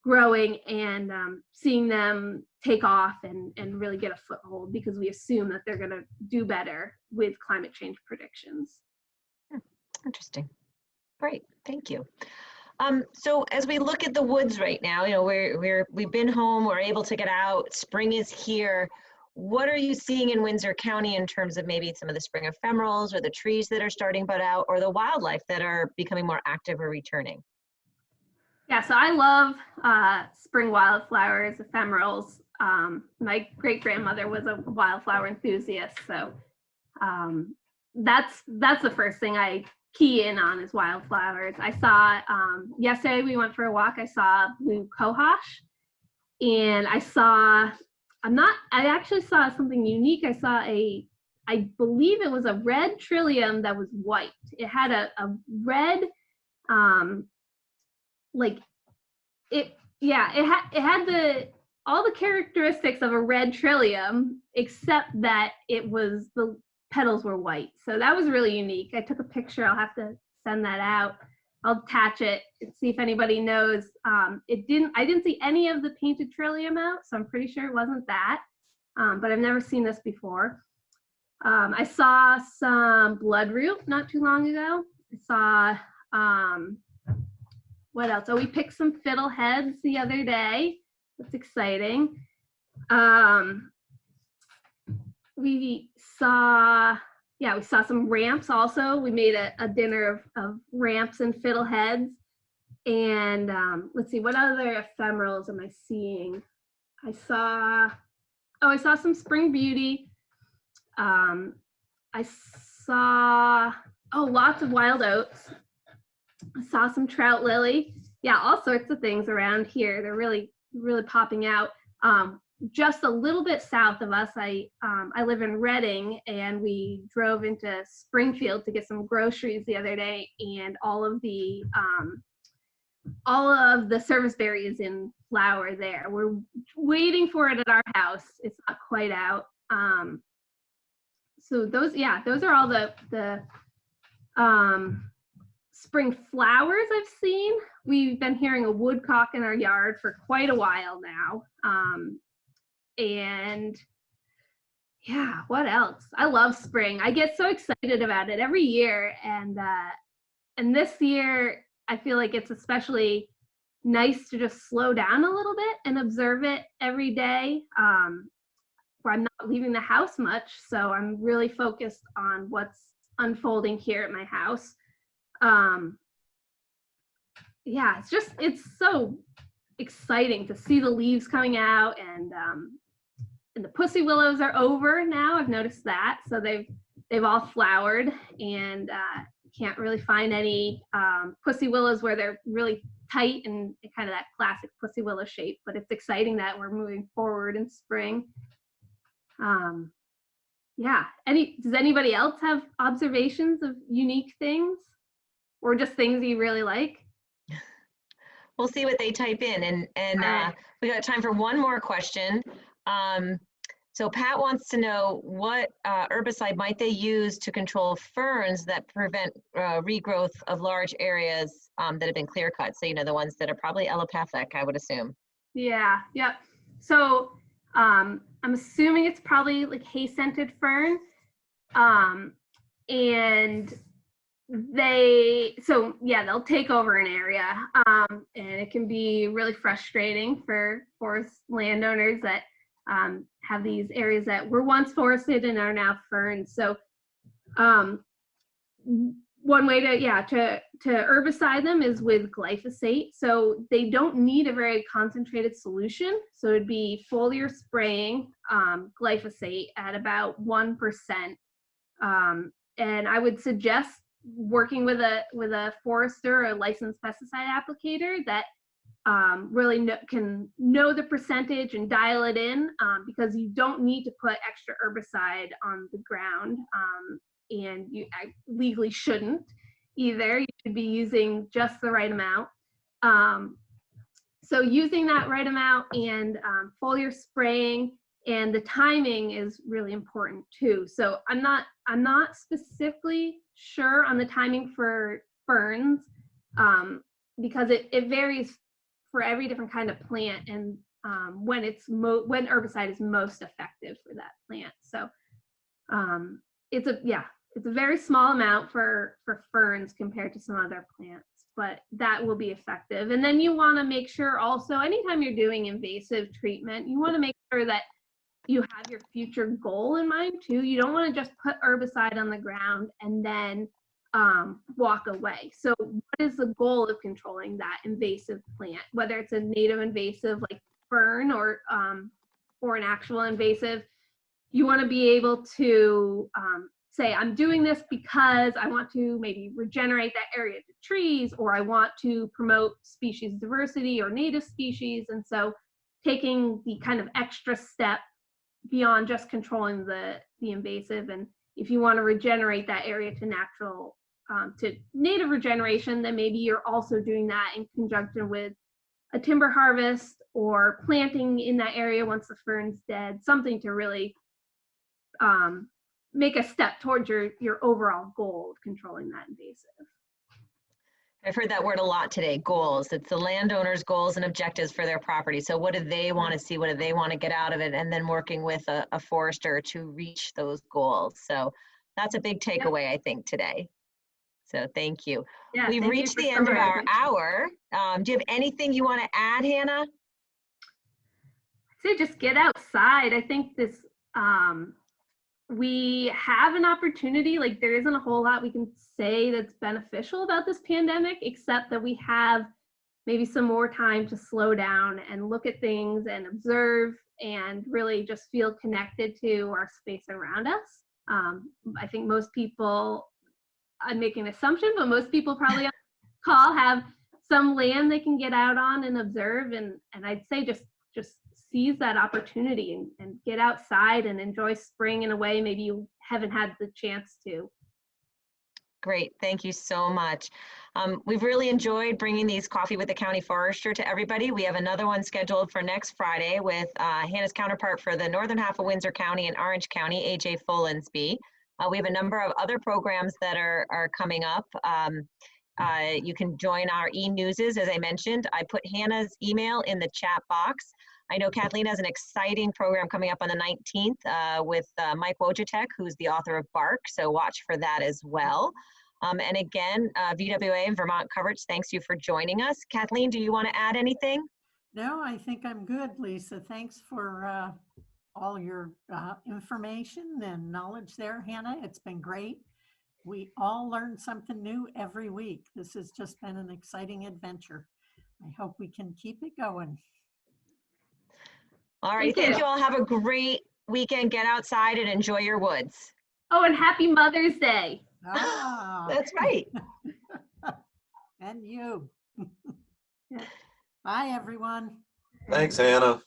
growing, and seeing them take off and really get a foothold, because we assume that they're going to do better with climate change predictions. Interesting. Great, thank you. So as we look at the woods right now, you know, we've been home, we're able to get out, spring is here. What are you seeing in Windsor County in terms of maybe some of the spring ephemerals, or the trees that are starting to bud out, or the wildlife that are becoming more active or returning? Yeah, so I love spring wildflowers, ephemerals. My great-grandmother was a wildflower enthusiast, so that's the first thing I key in on is wildflowers. I saw, yesterday we went for a walk, I saw blue cohosh, and I actually saw something unique. I saw I believe it was a red trillium that was white. It had a red, it had all the characteristics of a red trillium, except that it was petals were white. So that was really unique. I took a picture. I'll have to send that out. I'll attach it and see if anybody knows. I didn't see any of the painted trillium out, so I'm pretty sure it wasn't that. But I've never seen this before. I saw some bloodroot not too long ago. I saw, what else? Oh, we picked some fiddleheads the other day. That's exciting. We saw some ramps also. We made a dinner of ramps and fiddleheads. And let's see, what other ephemerals am I seeing? I saw some spring beauty. I saw, lots of wild oats. I saw some trout lily. Yeah, all sorts of things around here. They're really, really popping out. Just a little bit south of us, I live in Reading, and we drove into Springfield to get some groceries the other day, and all of the serviceberry is in flower there. We're waiting for it at our house. It's not quite out. So those are all the spring flowers I've seen. We've been hearing a woodcock in our yard for quite a while now. And yeah, what else? I love spring. I get so excited about it every year. And this year, I feel like it's especially nice to just slow down a little bit and observe it every day. Where I'm not leaving the house much, so I'm really focused on what's unfolding here at my house. Yeah, it's so exciting to see the leaves coming out, and the pussy willows are over now. I've noticed that, so they've all flowered, and can't really find any pussy willows where they're really tight and kind of that classic pussy willow shape. But it's exciting that we're moving forward in spring. Yeah. Does anybody else have observations of unique things, or just things you really like? We'll see what they type in, and Right. we got time for one more question. So Pat wants to know what herbicide might they use to control ferns that prevent regrowth of large areas that have been clear cut. So, the ones that are probably allopathic, I would assume. Yeah. Yep. So I'm assuming it's probably like hay-scented fern. And they'll take over an area. And it can be really frustrating for forest landowners that have these areas that were once forested and are now ferns. So one way to herbicide them is with glyphosate. So they don't need a very concentrated solution. So it'd be foliar spraying glyphosate at about 1%. And I would suggest working with a forester or a licensed pesticide applicator that really can know the percentage and dial it in, because you don't need to put extra herbicide on the ground. And you legally shouldn't either. You should be using just the right amount. So using that right amount and foliar spraying, and the timing is really important too. So I'm not specifically sure on the timing for ferns, because it varies for every different kind of plant, and when herbicide is most effective for that plant. So it's a very small amount for ferns compared to some other plants, but that will be effective. And then you want to make sure also, anytime you're doing invasive treatment, you want to make sure that you have your future goal in mind too. You don't want to just put herbicide on the ground and then walk away. So what is the goal of controlling that invasive plant, whether it's a native invasive like fern or an actual invasive? You want to be able to say, I'm doing this because I want to maybe regenerate that area to trees, or I want to promote species diversity or native species. And so taking the kind of extra step beyond just controlling the invasive. And if you want to regenerate that area to natural, to native regeneration, then maybe you're also doing that in conjunction with a timber harvest or planting in that area once the fern's dead, something to really make a step towards your overall goal of controlling that invasive. I've heard that word a lot today, goals. It's the landowner's goals and objectives for their property. So what do they want to see? What do they want to get out of it? And then working with a forester to reach those goals. So that's a big takeaway, I think, today. So thank you. Yeah, We've thank you reached for the end of our summarizing. hour. Do you have anything you want to add, Hannah? I'd say just get outside. I think this, we have an opportunity, like there isn't a whole lot we can say that's beneficial about this pandemic, except that we have maybe some more time to slow down and look at things and observe and really just feel connected to our space around us. I think most people, I'm making an assumption, but most people probably on the call have some land they can get out on and observe. And I'd say just seize that opportunity and get outside and enjoy spring in a way maybe you haven't had the chance to. Great, thank you so much. We've really enjoyed bringing these Coffee with the County Forester to everybody. We have another one scheduled for next Friday with Hannah's counterpart for the northern half of Windsor County and Orange County, AJ Folensby. We have a number of other programs that are coming up. You can join our e-newses, as I mentioned. I put Hannah's email in the chat box. I know Kathleen has an exciting program coming up on the 19th with Mike Wojciech, who's the author of Bark, so watch for that as well. And again, VWA and Vermont Coverage, thanks you for joining us. Kathleen, do you want to add anything? No, I think I'm good, Lisa. Thanks for all your information and knowledge there, Hannah. It's been great. We all learn something new every week. This has just been an exciting adventure. I hope we can keep it going. All right, Thank thank you. you all. Have a great weekend. Get outside and enjoy your woods. Oh, and happy Mother's Day. Ah, That's right. and you. Yeah. Bye, everyone. Thanks, Hannah.